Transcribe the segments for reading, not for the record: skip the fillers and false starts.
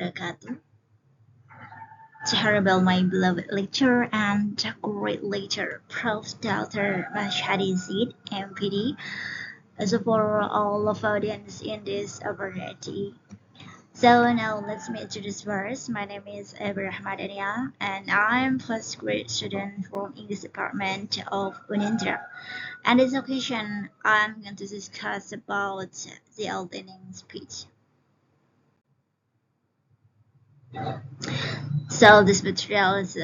wabarakatuh. Terrible, my beloved lecturer and great lecturer, Prof. Dr. Mashhadi Zaid, MPD, as for all of audience in this opportunity. So now let's meet to this verse. My name is Rahma Dania, and I'm first grade student from English department of Unindra. And this occasion, I'm going to discuss about the opening speech. So this material is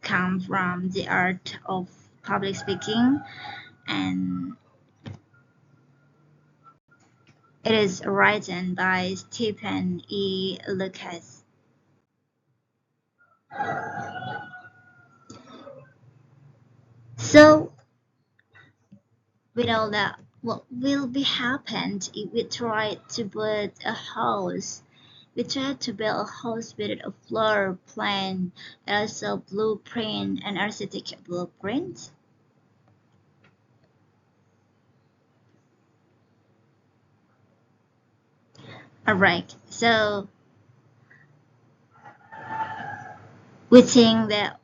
come from the art of public speaking, and it is written by Stephen E. Lucas. So with all that, what will be happened if we try to build a house? We try to build a house with a floor plan, also blueprint and architecture blueprint. Alright, so we think that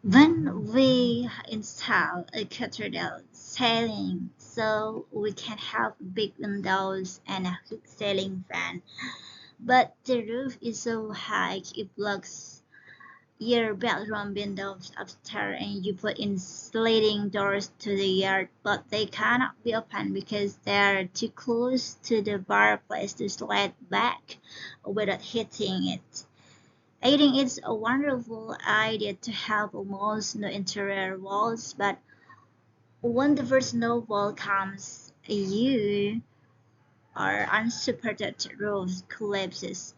when we install a cathedral ceiling, so we can have big windows and a hook ceiling fan, but the roof is so high it blocks your bedroom windows upstairs, and you put in sliding doors to the yard, but they cannot be opened because they are too close to the fireplace to slide back without hitting it. I think it's a wonderful idea to have almost no interior walls, but when the first no wall comes, you are unsupported roof collapses.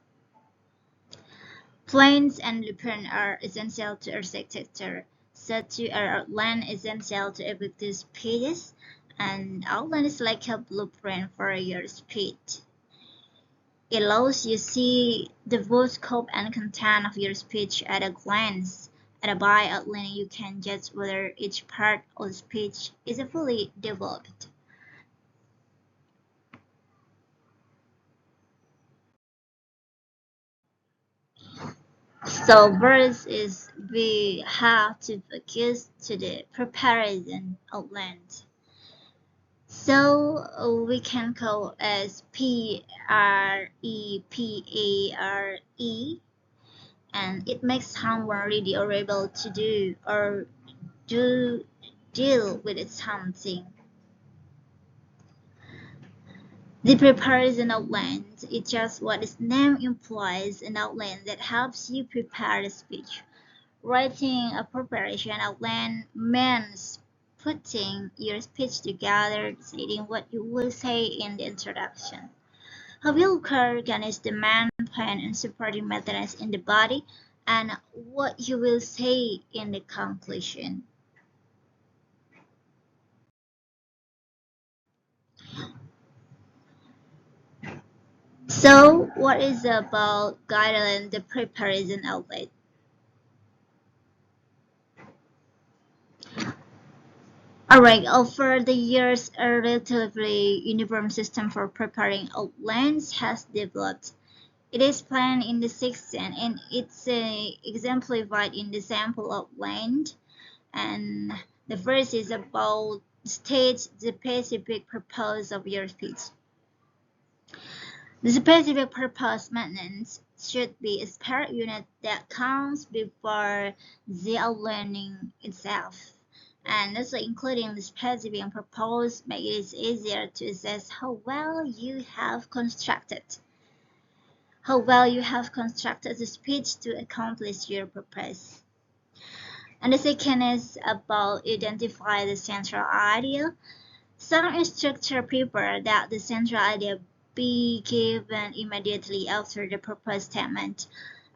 Planes and blueprint are essential to architecture, so to our outline essential to effective pages, and outline is like a blueprint for your speed. It allows you to see the full scope and content of your speech at a glance, and by outlining you can judge whether each part of the speech is fully developed. So first is we have to focus to the preparation outlines. So we can call as PREPARE, and it makes someone really able to do or do deal with something. The preparation outline is just what its name implies, an outline that helps you prepare the speech. Writing a preparation outline means putting your speech together, deciding what you will say in the introduction. How you will organize the main plan and supporting methods in the body, and what you will say in the conclusion. So, what is about guideline the preparation outline? Alright, over the years, a relatively uniform system for preparing outlines has developed. It is planned in the section, and it's exemplified in the sample outline. And the first is about state the specific purpose of your speech. The specific purpose maintenance should be a spare unit that comes before the outlining itself, and also including the specific purpose makes it easier to assess how well you have constructed the speech to accomplish your purpose. And the second is about identify the central idea. Some instructors prefer that the central idea be given immediately after the purpose statement.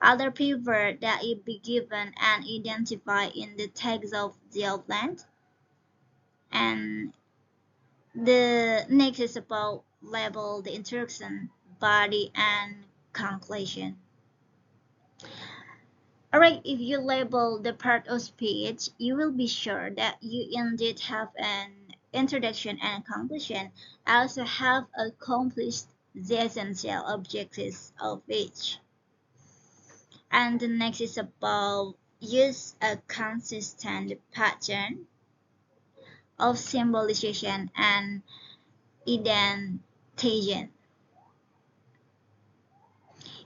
Others prefer that it be given and identified in the text of the outline. And the next is about label the introduction, body, and conclusion. Alright, if you label the part of speech, you will be sure that you indeed have an introduction and conclusion. Also have a complete the essential objectives of each. And the next is about use a consistent pattern of symbolization and indentation.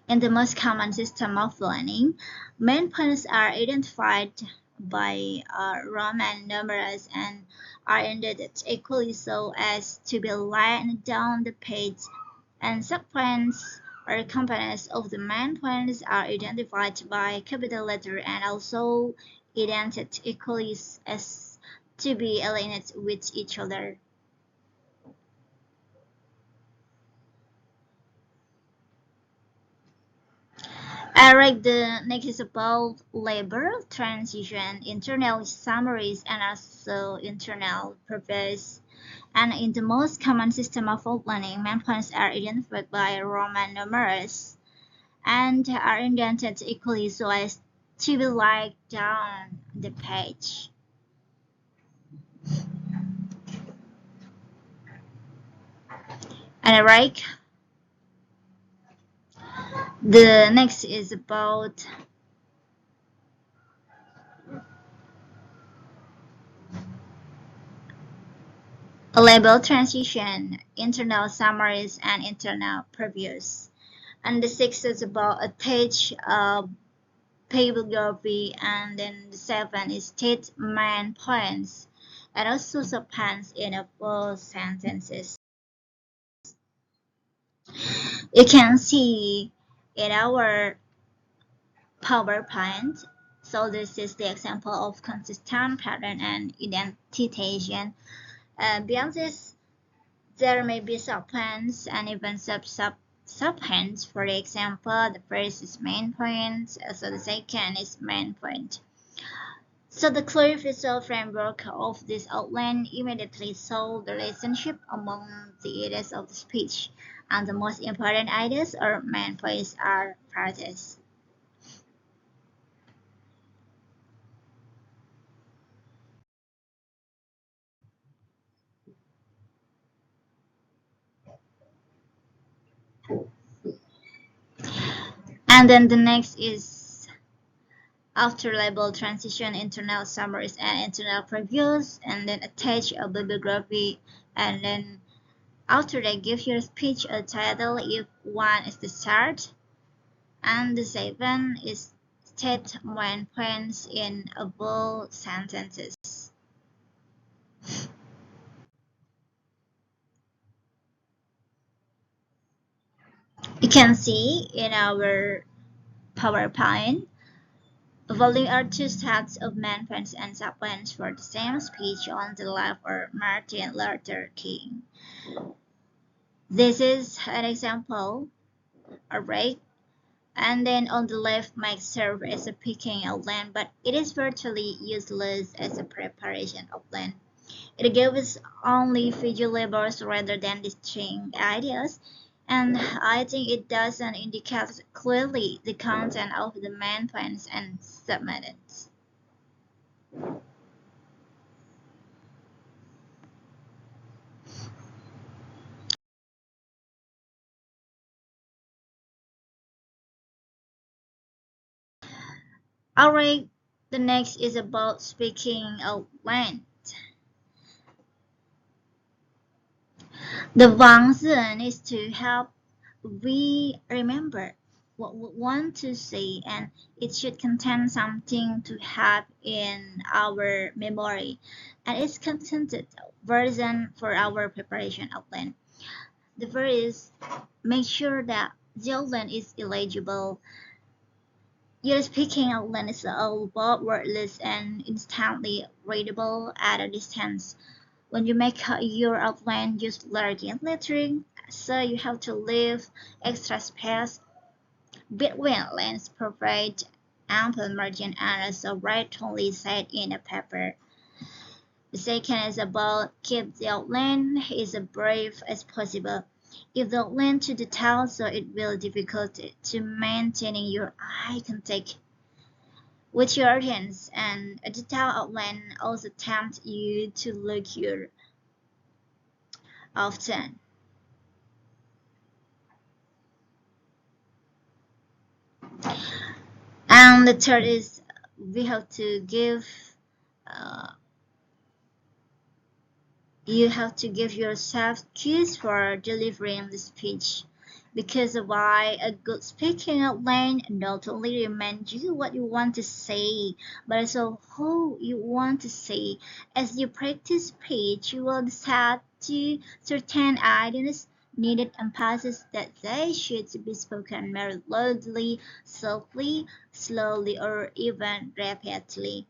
In the most common system of learning, main points are identified by Roman numerals and are indented equally so as to be lined down the page, and subpoints or components of the main points are identified by capital letter and also indented equally as to be aligned with each other. I like the negligible label, transition, internal summaries, and also internal purpose. And in the most common system of outlining, main points are identified by Roman numerals and are indented equally so as to be like down the page. And I like the next is about a label transition, internal summaries, and internal previews. And the sixth is about attach bibliography, and then the seven is state main points and also subpoints in a full sentences. You can see in our PowerPoint. So this is the example of consistent pattern and identification. Beyond this, there may be subpoints and even subpoints. For example, the first is main point, so the second is main point. So the clear visual framework of this outline immediately shows the relationship among the ideas of the speech, and the most important ideas or main points are phrases. And then the next is after label transition, internal summaries and internal previews, and then attach a bibliography, and then after that give your speech a title if one is the start, and the seven is state main points in a full sentences. You can see in our PowerPoint following are two sets of main points and subpoints for the same speech. On the left are Martin Luther King. This is an example, alright? And then on the left might serve as a picking outline, but it is virtually useless as a preparation outline. It gives only visual labels rather than distinct ideas, and I think it doesn't indicate clearly the content of the main points and subpoints. Alright, the next is about speaking outline. The function is to help we remember what we want to say, and it should contain something to have in our memory, and it's contented version for our preparation outline. The first is make sure that the outline is illegible. Your speaking outline is all but wordless and instantly readable at a distance. When you make your outline, use large lettering, so you have to leave extra space between lines, provide ample margin, and also write only side in a paper. The second is about keep the outline as brief as possible. If the outline too detailed, so it will be difficult to maintaining your eye contact with your audience, and a detailed outline also tempts you to look your often. And the third is we have to give uh, you have to give yourself cues for delivering the speech. Because why a good speaking outline not only reminds you what you want to say, but also who you want to say. As you practice speech, you will decide to certain ideas needed emphasis that they should be spoken very loudly, softly, slowly, or even rapidly.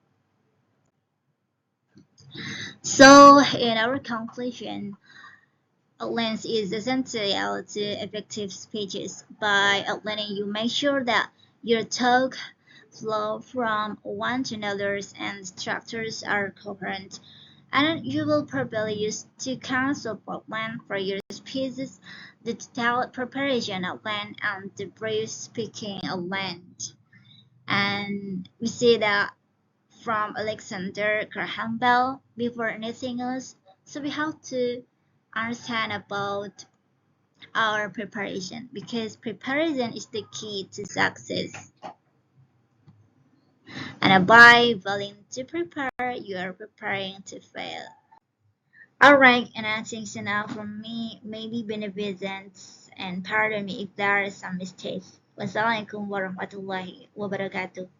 So, in our conclusion, outlines is essential to effective speeches. By outlining, you make sure that your talk flow from one to another's and structures are coherent. And you will probably use two kinds of outline for your speeches: the detailed preparation outline and the brief speaking outline. And we see that from Alexander Graham Bell before anything else. So we have to understand about our preparation because preparation is the key to success. And by failing to prepare, you are preparing to fail. Alright, and I think so now from me, maybe beneficence and pardon me if there are some mistakes. Wassalamualaikum warahmatullahi wabarakatuh.